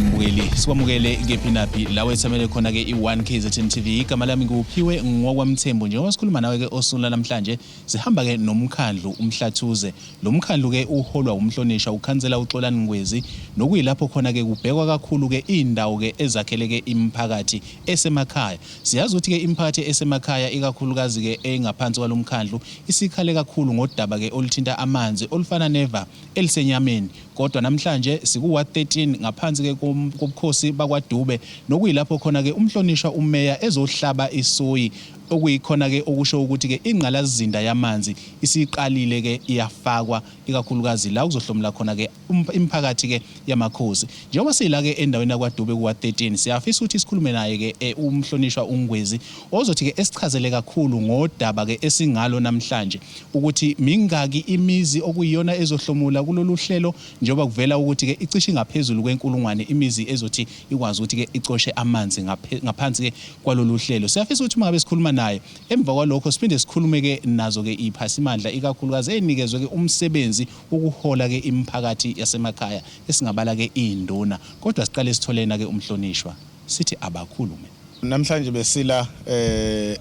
mbukeli sikwamukele kephi naphi la wethamele khona ke i1 KZN TV igama lami nguphiwe ngokwamthembu njengoba sikhuluma nawe ke osula namhlanje sihamba ke nomkhandlu umhlathuze lo mkhandlu ke uholwa umhlonisha ukhansela uXolani Ngwezi nokuyilapho khona ke kubhekwa kakhulu ke indawo ke ezakheleke imiphakathi esemakhaya siyazi ukuthi ke imiphakathi esemakhaya ikakhulukazi ke engaphansi kwalomkhandlu isikhale kakhulu ngodaba ke oluthinta amanzi olufana neva elisenyameni kodwa namhlanje siku 13 ngaphansi ke kubukhosi bakwaDube nokuyilapho khona ke umhlonishwa umeya ezohlaba isoyi okuyikhona ke okusho ukuthi ke ingqalazinda yamanzi isiqalile ke iyafakwa ikakhulukazi la kuzohlomula khona ke imiphakathi ke yamakhosi njengoba sila ke endaweni yakwaDube ku 13 siyafisa ukuthi sikhulume naye ke umhlonishwa uNgwezi ozothi ke esichazele kakhulu ngodaba ke esingalo namhlanje ukuthi mingaki imizi okuyiyona ezohlomula kulolu hlelo njengoba kuvela ukuthi ke icishe ngaphezulu kwenkulungwane imizi ezothi ikwazi ukuthi ke icoshe amanzi ngaphansi ke kwalolu hlelo siyafisa ukuthi mangabe sikhuluma naye emva kwalokho siphinde sikhulume ke nazo ke iphasimandla ikakhulukazi enikezwe ke umsebenzi ukuhola ke imiphakathi yasemakhaya esingabala ke induna kodwa siqale sitholena ke umhlonishwa sithi abakhulume namhlanje besila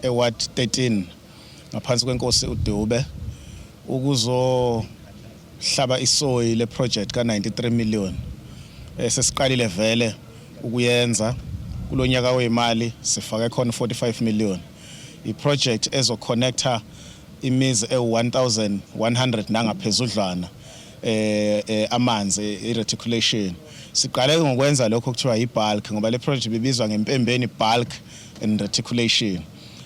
eWard 13 ngaphansi kwenkosi uDube ukuzo hlaba isoyi le project ka 93 million sesiqalile vele ukuyenza kulonyaka wemali sifake khona 45 million iproject ezo connecta imizi e1100 nangaphezudlwana amanzi ireticulation siqale ngokwenza lokho kuthiwa ibulk ngoba le project bibizwa ngempembeni bulk and reticulation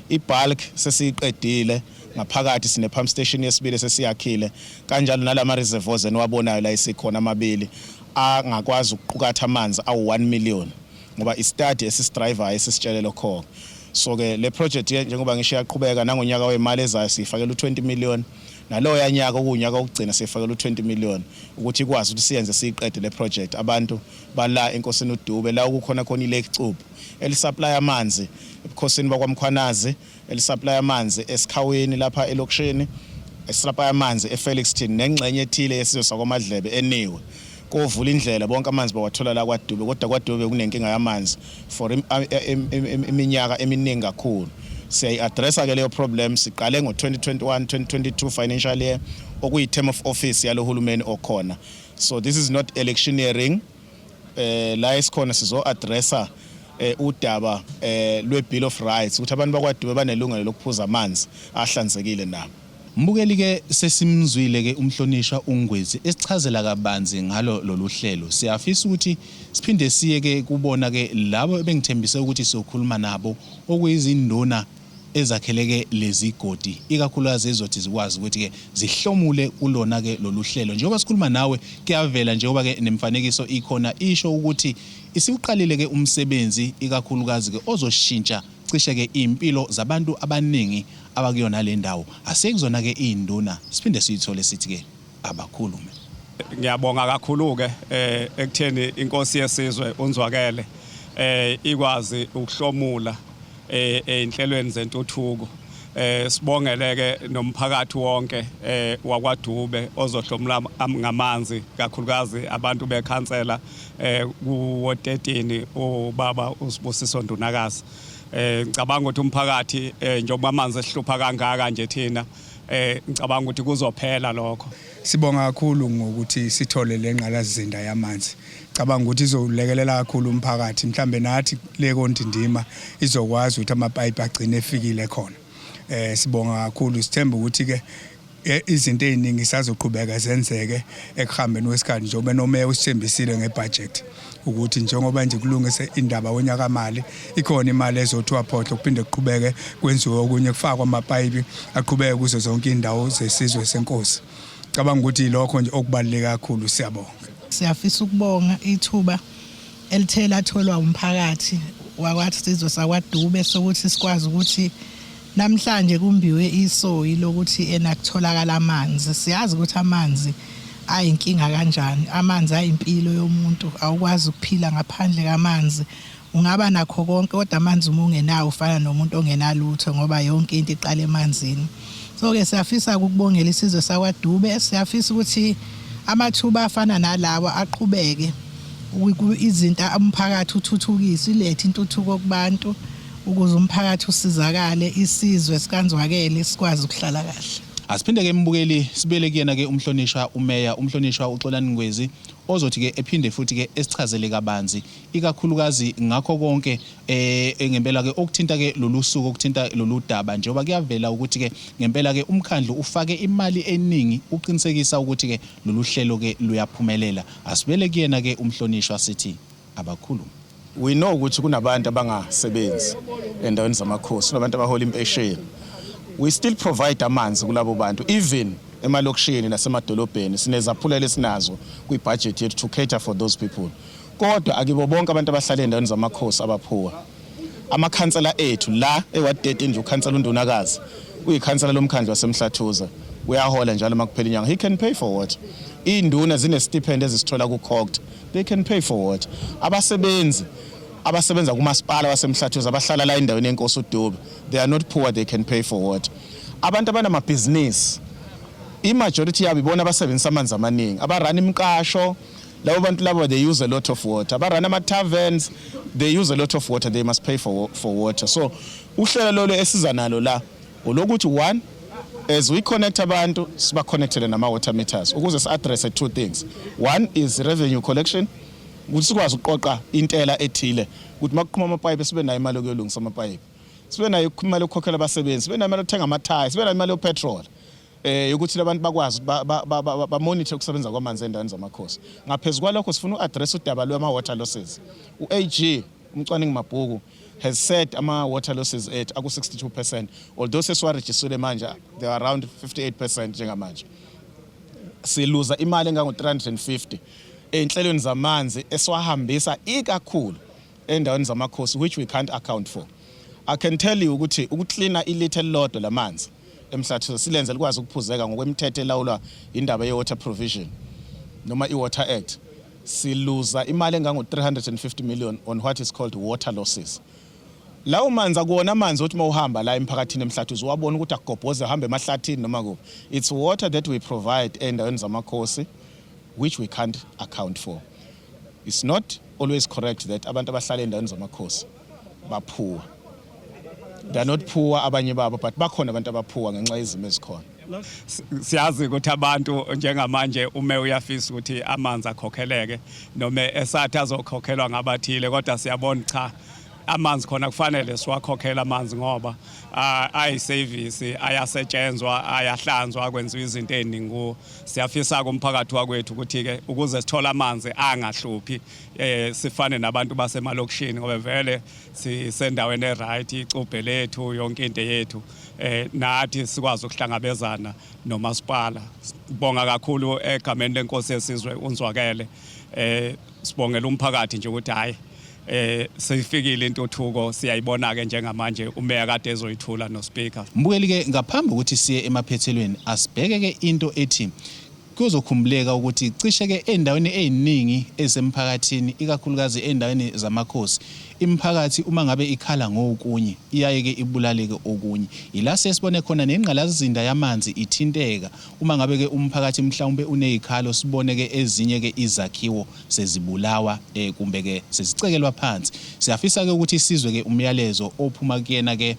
ibulk sesiqedile ngaphakathi sine pump station yesibili sesiyakhile kanjalo nalama reservoirs eniwabonayo la isikhona amabili angakwazi ukuqukatha amanzi awu1 million ngoba istudy esisdriver esisitshelelo khona so ke le project njengoba ngisho yaqhubeka nangonyaka wemali ezayo sifakela u20 million nalowo yanyaka okunyaka okugcina sifakela u20 million ukuthi ikwazi ukuthi siyenze siqede le project abantu bala enkosini uDube la ukukhona khona ilake Cubu elisupply amanzi ebukhosini bakwaMkhwanazi elisupply amanzi esikhaweni lapha elokishini esupply amanzi eFelixton nengxenye ethile yesizwe sakwaMadlebe eniwe kovula indlela bonke amanzi bawathola la kwaDube kodwa kwaDube kunenkinga yamanzi for iminyaka eminingi kakhulu siyayiaddressa ke leyo problem siqale ngo2021 2022 financial year okuyi term of office yalo hulumeni okhona so this is not electioneering la isikhona sizo addressa udaba lwebill of rights ukuthi abantu bakwaDube banelungelo lokuphuza amanzi ahlanzekile nabo mbukeli ke sesimzwile ke umhlonishwa uNgwezi esichazela kabanzi ngalo lolu hlelo siyafisa ukuthi siphinde siye ke kubona ke labo ebengithembise ukuthi sizokhuluma nabo okuyizinduna ezakheleke lezi godi ikakhulukazi ezothi zikwazi ukuthi ke zihlomule kulona ke lolu hlelo njengoba sikhuluma nawe kuyavela njengoba ke nemfanekiso ikhona isho ukuthi isiqalile ke umsebenzi ikakhulukazi ke ozoshintsha cishe ke impilo zabantu abaningi abakuyona le ndawo asekuzona ke induna siphinde siyithole sithi ke abakhulume ngiyabonga kakhulu ke ekutheni inkosi yesizwe unzwakele ikwazi ukuhlomula enhlelweni zentuthuko sibongeleke nomphakathi wonke wakwaDube ozohlomula ngamanzi kakhulukazi abantu bekhansela ku13 ubaba uSibusiso Ndunakazi ngicabanga ukuthi umphakathi njengoba amanzi ehlupha kangaka nje thina ngicabanga ukuthi kuzophela lokho sibonga kakhulu ngokuthi sithole lengqalazinda yamanzi ngicabanga ukuthi izolekelela kakhulu umphakathi mhlambe nathi leko ndindima izokwazi ukuthi amapipe agcine efikile khona sibonga kakhulu sithemba ukuthi ke izinto eziningi sazoqhubeka zenzeke ekuhambeni kwesikhathi njengoba nomeya usithembisile ngebudget ukuthi njengoba nje kulungise indaba wonyaka mali ikhona imali ezothiwa photho kuphinde kuqhubeke kwenziwe okunye kufakwa amapipe aqhubeke kuzo zonke indawo zesizwe senkosi cabanga ukuthi lokho nje okubaluleke kakhulu siyabonga siyafisa ukubonga ithuba elithela tholwa umphakathi wakwathi sizwe sakwaDube sokuthi sikwazi ukuthi namhlanje kumbiwe isoyi lokuthi enakutholakala amanzi siyazi ukuthi amanzi ayinkinga kanjani amanzi ayimpilo yomuntu awukwazi ukuphila ngaphandle kamanzi ungaba nakho konke kodwa amanzi uma ungenawo ufana nomuntu ongenalutho ngoba yonke into iqala emanzini so ke siyafisa ukubongela isizwe sakwaDube siyafisa ukuthi amathuba afana nalawa aqhubeke izinto umphakathi uthuthukise ilethe intuthuko kubantu ukuze umphakathi usizakale isizwe sikanzwakele sikwazi ukuhlala kahle. Asiphinde ke mbukeli sibele kuyena ke umhlonishwa umeya umhlonishwa uXolani Ngwezi ozothi ke ephinde futhi ke esichazele kabanzi ikakhulukazi ngakho konke ngempela ke okuthinta ke lolu suku okuthinta lolu daba njengoba kuyavela ukuthi ke ngempela ke umkhandlu ufake imali eningi uqinisekisa ukuthi ke lolu hlelo ke luyaphumelela. Asibele kuyena ke umhlonishwa sithi abakhuluma. We know ukuthi kunabantu abangasebenzi endaweni zamakhosi kunabantu abahola impesheni. We still provide amanzi kulabo bantu even emalokishini nasemadolobheni sinezaphulelo esinazo kwi-budget yethu to cater for those people. Kodwa akibo bonke abantu abahlala endaweni zamakhosi abaphuwa. Amakhansela ethu la ewa 13 nje ukhansela uNdunakazi uyikhansela lomkhandlu waseMhlathuze uyahola njalo makuphela inyanga. He can pay for what? Induna zine stipend ezisithola ku-COGT. They can pay for what? Abasebenza kumasipala waseMhlathuze abahlala la endaweni yenkosi uDube, they are not poor, they can pay for what? Abantu abanamabhizinisi i-majority yabo ibona abasebenzisa amanzi amaningi abarana imqasho labo bantu labo they use a lot of water abarana ama-taverns they use a lot of water, they must pay for water. So uhlelo lolo esiza nalo la olokuthi one, as we connect abantu siba connected nama-water meters ukuze si-address two things. One is revenue collection ukuthi sikwazi ukuqoqa intela ethile ukuthi makuqhuma amapayipi sibe nayo imali yokuyolungisa amapayipi, sibe nayo imali yokukhokhela abasebenzi, sibe nayo imali yokuthenga amathaya, sibe nayo imali yopetrol ukuthi labantu bakwazi ba-monitor ukusebenza kwamanzi endaweni zamakhosi. Ngaphezu kwalokho sifuna u-address udaba lwama-water losses. U-AG umcwaningi Mabhuku has said ama-water losses ethu aku-62%, although sesiwarejistile manje they are around 58% njengamanje. Siluza imali engango-350 enhlelweni zamanzi esiwahambisa ikakhulu endaweni zamakhosi which we can't account for. I can tell you ukuthi ukuklina ilithe elilodwa lamanzi eMhlathuze silenze likwazi ukuphuzeka ngokwemithetho elawulwa indaba ye-water provision noma i-Water Act. Siluza imali engango-350 million on what is called water losses. Lawo manzi akuwona amanzi othi mawuhamba la emphakathini eMhlathuze wabona ukuthi akugobhoze ahambe emahlathini noma kuphi. It's water that we provide endaweni zamakhosi which we can't account for. It's not always correct that abantu abahlala endaweni zamakhosi baphuwa. They are not poor abanye babo but bakhona abantu abaphuwa ngenxa yezimo ezikhona. Siyazi ukuthi abantu njengamanje ume uyafisa ukuthi amanzi akhokheleke noma esathi azokhokhelwa ngabathile kodwa siyabona cha amanzi khona kufanele siwakhokhela amanzi ngoba ayiservice ayasetshenzwa ayahlanzwa kwenziwa izinto eziningi siyafisa kumphakathi wakwethu ukuthi ke ukuze sithola amanzi angahluphi sifane nabantu basemalokishini ngoba vele sisendaweni eright icubhe lethu yonke into yethu nathi sikwazi ukuhlangabezana nomasipala. Sibonga kakhulu egameni lenkosi yesizwe uNzwakele sibongela umphakathi nje ukuthi hayi seyifikile intuthuko siyayibona ke njengamanje umeya kade ezoyithula no speaker. Mbukeli ke ngaphambi ukuthi siye emaphethelweni asibheke ke into ethi kuzokhumbuleka ukuthi cishe ke endaweni eziningi esemphakathini ikakhulukazi endaweni zamakhosi imphakathi uma ngabe ikhala ngokunye iyaye ke ibulaleke okunye. Ila sesibone khona nengqalazinda yamanzi ithinteka uma ngabe ke umphakathi mhlawumbe unezikhalo sibone ke ezinye ke izakhiwo sezibulawa kumbe ke sezicekelwa phansi. Siyafisa ke ukuthi isizwe ke umyalezo ophuma kuyena ke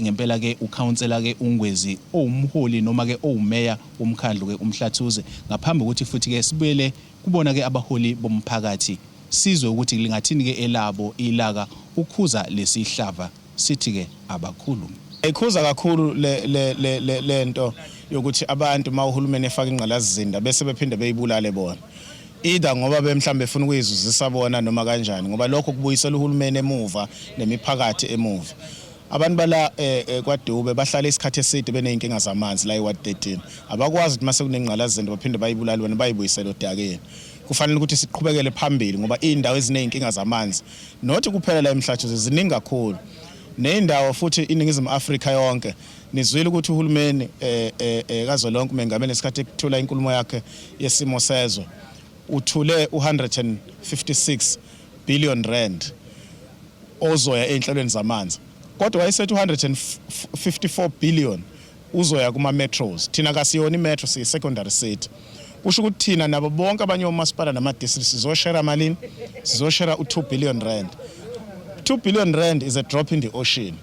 ngempela ke ucouncilor ke uNgwezi owumholi noma ke owumeya womkhandlu ke uMhlathuze ngaphambi ukuthi futhi ke sibuyele kubona ke abaholi bomphakathi sizwe ukuthi lingathini ke elabo ilaka ukhuza lesihlava sithi ke abakhulumi. Ikhuza kakhulu lento yokuthi abantu mawuhulumeni efaka ingqalazizinda bese bephinde beyibulale bona. Either ngoba bemhlambe befuna ukuyizuzisa bona noma kanjani ngoba lokho kubuyisela uhulumeni emuva nemiphakathi emuva. Abantu bala kwaDube bahlala isikhathi eside beneyinkinga zamanzi la eWard 13 abakwazi ukuthi mase kunengqalazizinda baphinde bayibulale bona bayibuyisele odakeni. Kufanele ukuthi siqhubekele phambili ngoba indawo ezineyinkinga zamanzi nothi kuphela la eMhlathuze ziningi kakhulu nendawo futhi iningizimu Afrika yonke. Nizwile ukuthi uhulumeni kazolonke umengameli esikhathi ekuthula inkulumo yakhe yesimo sezwe uthule 156 billion rand ozoya enhlelweni zamanzi. Kodwa wayesethi 154 billion uzoya kuma metros. Thina kasiyona imetro siyi secondary city. usho ukuthi thina nabo bonke abanye omasipala nama-district sizoshare malini sizoshare u2 billion rand. 2 billion rand is a drop in the ocean.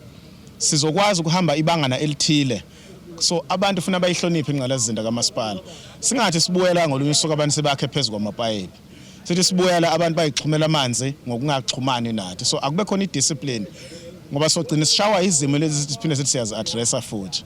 Sizokwazi ukuhamba ibangana elithile, so abantu funa bayihloniphe ingqalasizinda kamasipala. Singathi sibuyela ngolunye usuku abantu sebakhe phezulu kwamapayipi, sithi sibuyela abantu bayixhumela amanzi ngokungaxhumani nathi. So akube khona idiscipline ngoba sogcina sishawa izimo lezi siphinde sithi siyazi-addressa futhi.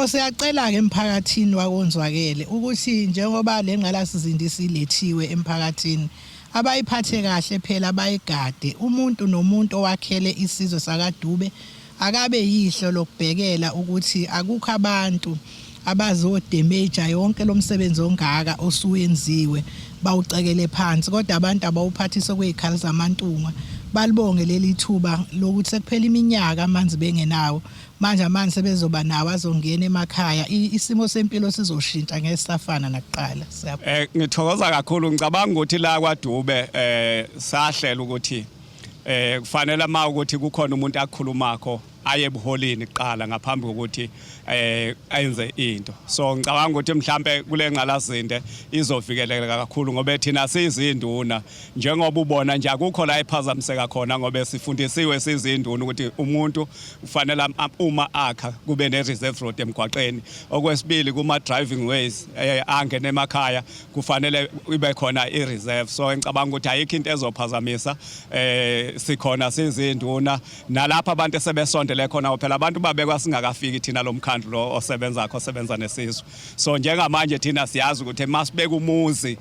Siyacela-ke emphakathini wakonzwakele ukuthi njengoba le ngqalasizinda isilethiwe emphakathini, abayiphathe kahle phela bayigade. Umuntu nomuntu owakhele isizwe sakaDube akabe yihlo lokubhekela ukuthi akukho abantu abazodamaja yonke lo msebenzi ongaka osuyenziwe bawucekele phansi, kodwa abantu abawuphathisa kwezikhali zamantunga balibonge leli thuba lokuthi sekuphela iminyaka amanzi bengenawo, manje amanzi sebezoba nawo azongena emakhaya, isimo sempilo sizoshintsha ngesafana nakuqala. Ngithokoza kakhulu, ngicabanga ukuthi la kwaDube sahlela ukuthi kufanele uma ukuthi kukhona umuntu akukhulumakho aye ebuholini kuqala ngaphambi kokuthi ayenze into. So ngicabanga ukuthi mhlambe kule ngqalasizinda izovikeleka kakhulu ngoba thina sizinduna, njengoba ubona nje akukho la iphazamiseka khona ngoba sifundisiwe sizinduna ukuthi umuntu kufanele uma akha kube ne-reserve road emgwaqeni. Okwesibili kuma driving ways angene emakhaya kufanele ibe khona i-reserve. So ngicabanga ukuthi ayikho into ezophazamisa, sikhona sizinduna nalapha abantu sebesondele khona phela abantu babekwa singakafiki thina lo mkhandlu lo osebenza nesizwe. So njengamanje thina siyazi ukuthi masibeka umuzi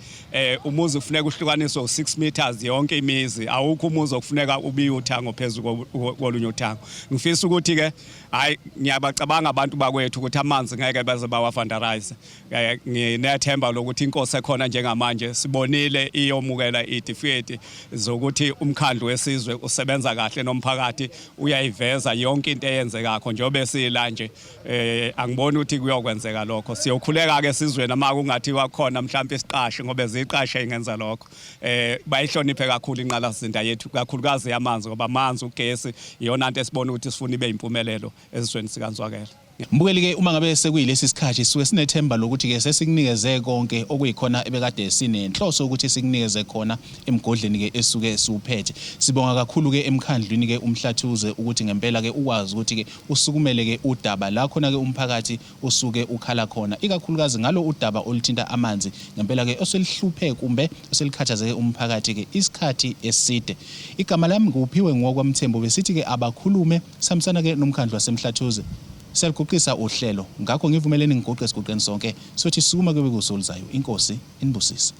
kufuneka uhlukaniswe u6 meters yonke imizi, awukho umuzi okufuneka ubiye uthango phezulu kolunye uthango. Ngifisa ukuthi ke hayi ngiyabacabanga abantu bakwethu ukuthi amanzi ngeke baze bawavandarize. Nginethemba lokuthi inkosi ekhona njengamanje sibonile iyomukela idifethi zokuthi umkhandlu wesizwe usebenza kahle nomphakathi uyayiveza yonke into eyenzekakho njengoba sila nje. Angiboni ukuthi kuyokwenzeka lokho. Siyokhuleka ke sizwe nama kungathiwa khona mhlawumbe isiqashe ngoba eziqashe ingenza lokho. Bayihloniphe kakhulu ingqalasizinda yethu kakhulukazi yamanzi ngoba amanzi ugesi iyona into esibona ukuthi sifuna ibe impumelelo ezweni sikanzwakela. Mbukeli ke uma ngabe sekuyilesi sikhathi suke sinethemba lokuthi ke sesikunikeze konke okuyikhona ebekade sinenhloso ukuthi sikunikeze khona emgodleni ke esuke siuphethe. Sibonga kakhulu ke emkhandlwini ke umhlathuze ukuthi ngempela ke ukwazi ukuthi ke usukumele ke udaba la khona ke umphakathi usuke ukhala khona, ikakhulukazi ngalo udaba oluthinta amanzi ngempela ke oselihluphe kumbe oselikhathazeke umphakathi ke isikhathi eside. Igama lami nguphiwe ngokwamthembo besithi ke abakhulume samsana ke nomkhandlu wasemhlathuze. Siyaliguqisa uhlelo ngakho ngivumelene ngiguqe siguqeni sonke sothi sukuma kube kusolizayo. Inkosi inibusise.